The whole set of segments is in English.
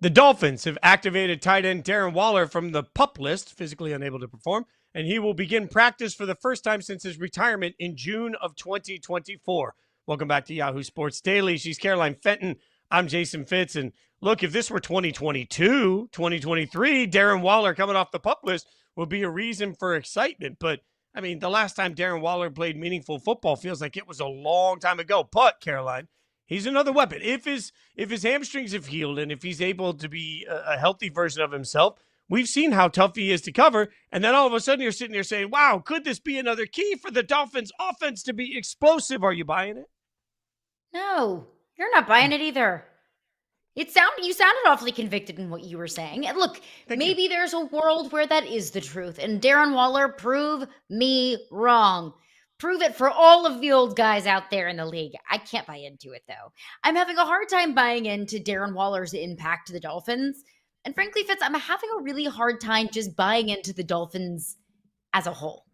The Dolphins have activated tight end Darren Waller from the PUP list, physically unable to perform, and he will begin practice for the first time since his retirement in June of 2024. Welcome back to Yahoo Sports Daily. She's Caroline Fenton. I'm Jason Fitz. And look, if this were 2022, 2023, Darren Waller coming off the PUP list would be a reason for excitement. But, I mean, the last time Darren Waller played meaningful football feels like it was a long time ago. But, Caroline, he's another weapon. If his hamstrings have healed and if he's able to be a healthy version of himself, we've seen how tough he is to cover. And then all of a sudden you're sitting there saying, wow, could this be another key for the Dolphins offense to be explosive? Are you buying it? No, you're not buying it either. You sounded awfully convicted in what you were saying. And look, maybe there's a world where that is the truth. And Darren Waller, prove me wrong. Prove it for all of the old guys out there in the league. I can't buy into it, though. I'm having a hard time buying into Darren Waller's impact to the Dolphins. And frankly, Fitz, I'm having a really hard time just buying into the Dolphins as a whole.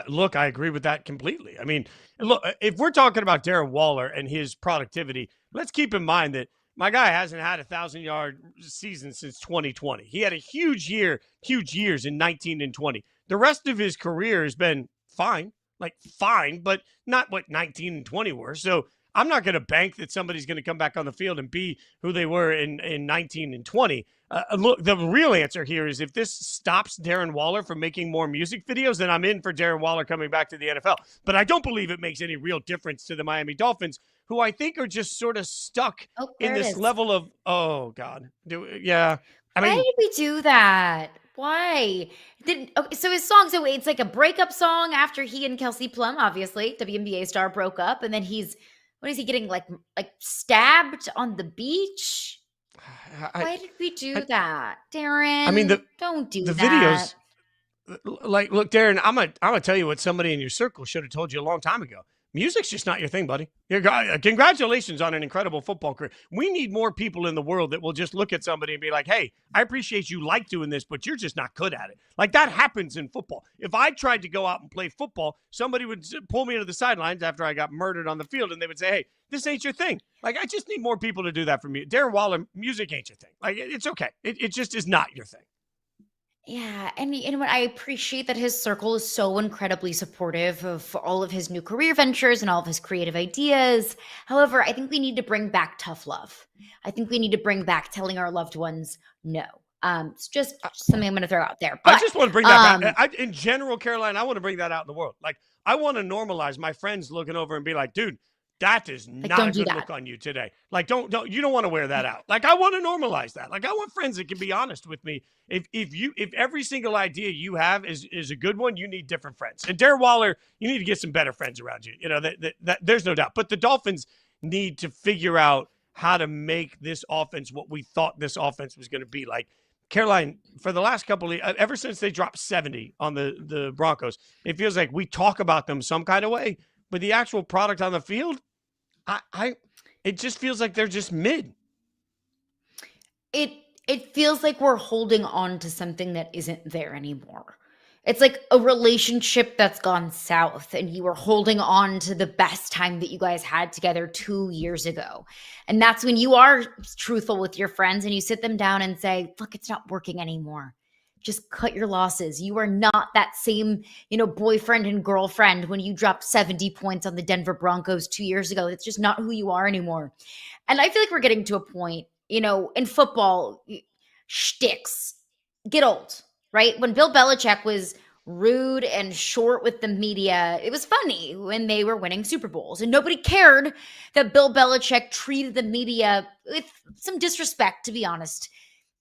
Look, I agree with that completely. I mean, look, if we're talking about Darren Waller and his productivity, let's keep in mind that my guy hasn't had a 1,000-yard season since 2020. He had a huge years in 19 and 20. The rest of his career has been fine, but not what 19 and 20 were. So I'm not going to bank that somebody's going to come back on the field and be who they were in 19 and 20. Look, the real answer here is if this stops Darren Waller from making more music videos, then I'm in for Darren Waller coming back to the NFL. But I don't believe it makes any real difference to the Miami Dolphins, who I think are just sort of stuck in this level of, oh, God. Why did we do that? Why? So his song, so it's like a breakup song after he and Kelsey Plum, obviously, WNBA star, broke up. And then what is he getting, like stabbed on the beach? Why did we do that, Darren? I mean, don't do the that. Videos. Look, Darren, I'm gonna tell you what somebody in your circle should have told you a long time ago. Music's just not your thing, buddy. Congratulations on an incredible football career. We need more people in the world that will just look at somebody and be like, hey, I appreciate you like doing this, but you're just not good at it. Like, that happens in football. If I tried to go out and play football, somebody would pull me into the sidelines after I got murdered on the field, and they would say, hey, this ain't your thing. Like, I just need more people to do that for me. Darren Waller, music ain't your thing. Like, it's okay. It just is not your thing. Yeah, and you know what? I appreciate that his circle is so incredibly supportive of all of his new career ventures and all of his creative ideas. However, I think we need to bring back tough love. I think we need to bring back telling our loved ones no. It's just something I'm going to throw out there. But, I just want to bring that back. In general, Caroline, I want to bring that out in the world. Like, I want to normalize my friends looking over and be like, dude, that is not a good look on you today. Like, you don't want to wear that out. Like, I want to normalize that. Like, I want friends that can be honest with me. If every single idea you have is a good one, you need different friends. And Darren Waller, you need to get some better friends around you. You know, that there's no doubt. But the Dolphins need to figure out how to make this offense what we thought this offense was going to be. Like, Caroline, for the last couple of ever since they dropped 70 on the Broncos, it feels like we talk about them some kind of way, but the actual product on the field, it just feels like they're just mid. It feels like we're holding on to something that isn't there anymore. It's like a relationship that's gone south and you were holding on to the best time that you guys had together 2 years ago. And that's when you are truthful with your friends and you sit them down and say, look, it's not working anymore. Just cut your losses. You are not that same, boyfriend and girlfriend when you dropped 70 points on the Denver Broncos 2 years ago. It's just not who you are anymore. And I feel like we're getting to a point, in football, shticks get old, right? When Bill Belichick was rude and short with the media, it was funny when they were winning Super Bowls. And nobody cared that Bill Belichick treated the media with some disrespect, to be honest,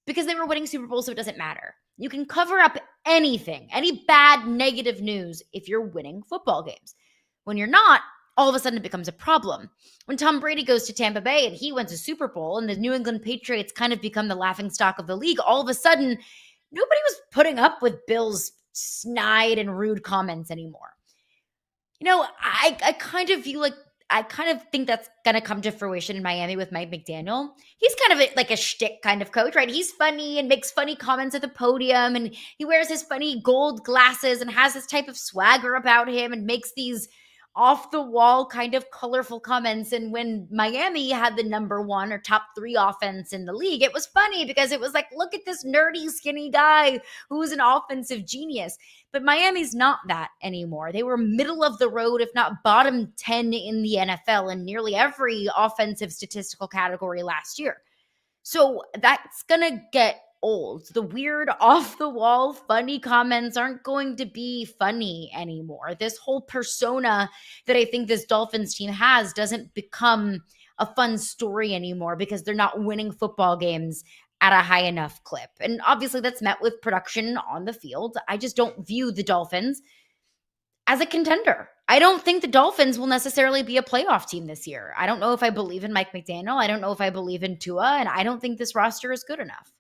because they were winning Super Bowls, so it doesn't matter. You can cover up anything, any bad, negative news if you're winning football games. When you're not, all of a sudden it becomes a problem. When Tom Brady goes to Tampa Bay and he wins a Super Bowl and the New England Patriots kind of become the laughingstock of the league, all of a sudden, nobody was putting up with Bill's snide and rude comments anymore. I kind of think that's going to come to fruition in Miami with Mike McDaniel. He's kind of like a shtick kind of coach, right? He's funny and makes funny comments at the podium and he wears his funny gold glasses and has this type of swagger about him and makes these off the wall kind of colorful comments. And when Miami had the number 1 or top 3 offense in the league, it was funny because it was like, look at this nerdy, skinny guy who's an offensive genius. But Miami's not that anymore. They were middle of the road, if not bottom 10 in the NFL in nearly every offensive statistical category last year. So that's going to get old. The weird off the wall funny comments aren't going to be funny anymore. This whole persona that I think this Dolphins team has doesn't become a fun story anymore because they're not winning football games at a high enough clip. And obviously that's met with production on the field. I just don't view the Dolphins as a contender. I don't think the Dolphins will necessarily be a playoff team this year. I don't know if I believe in Mike McDaniel. I don't know if I believe in Tua, and I don't think this roster is good enough.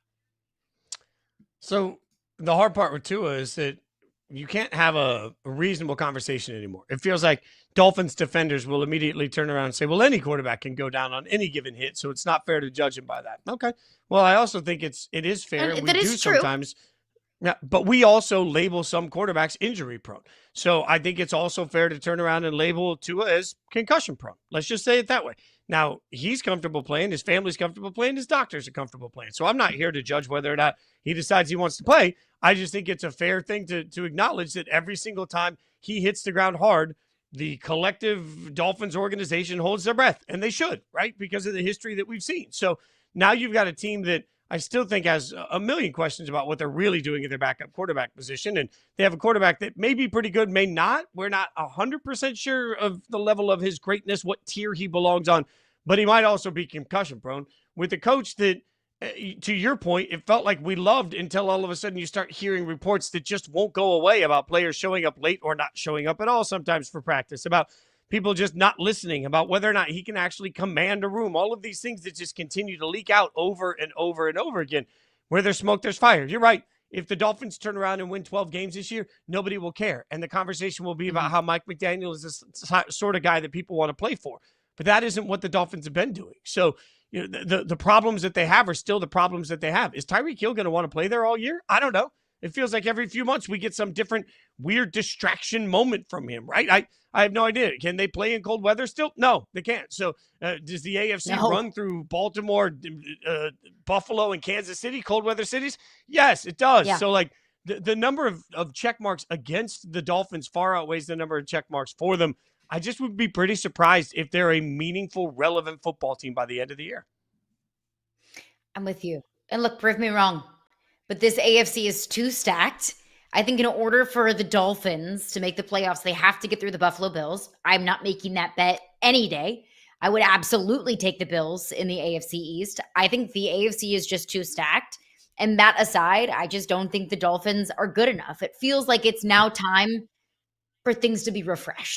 So the hard part with Tua is that you can't have a reasonable conversation anymore. It feels like Dolphins defenders will immediately turn around and say, well, any quarterback can go down on any given hit, so it's not fair to judge him by that. Okay. Well, I also think it is fair. And we that do is true. sometimes. Yeah, but we also label some quarterbacks injury prone. So I think it's also fair to turn around and label Tua as concussion prone. Let's just say it that way. Now, he's comfortable playing. His family's comfortable playing. His doctors are comfortable playing. So I'm not here to judge whether or not he decides he wants to play. I just think it's a fair thing to acknowledge that every single time he hits the ground hard, the collective Dolphins organization holds their breath. And they should, right? Because of the history that we've seen. So now you've got a team that I still think has a million questions about what they're really doing in their backup quarterback position. And they have a quarterback that may be pretty good, may not. We're not 100% sure of the level of his greatness, what tier he belongs on, but he might also be concussion prone with a coach that, to your point, it felt like we loved until all of a sudden you start hearing reports that just won't go away about players showing up late or not showing up at all sometimes for practice, about people just not listening, about whether or not he can actually command a room. All of these things that just continue to leak out over and over and over again. Where there's smoke, there's fire. You're right. If the Dolphins turn around and win 12 games this year, nobody will care. And the conversation will be about how Mike McDaniel is the sort of guy that people want to play for. But that isn't what the Dolphins have been doing. So the problems that they have are still the problems that they have. Is Tyreek Hill going to want to play there all year? I don't know. It feels like every few months we get some different weird distraction moment from him, right? I have no idea. Can they play in cold weather still? No, they can't. So does the AFC run through Baltimore, Buffalo, and Kansas City, cold weather cities? Yes, it does. Yeah. So like the number of check marks against the Dolphins far outweighs the number of check marks for them. I just would be pretty surprised if they're a meaningful, relevant football team by the end of the year. I'm with you. And look, prove me wrong, but this AFC is too stacked. I think in order for the Dolphins to make the playoffs, they have to get through the Buffalo Bills. I'm not making that bet any day. I would absolutely take the Bills in the AFC East. I think the AFC is just too stacked. And that aside, I just don't think the Dolphins are good enough. It feels like it's now time for things to be refreshed.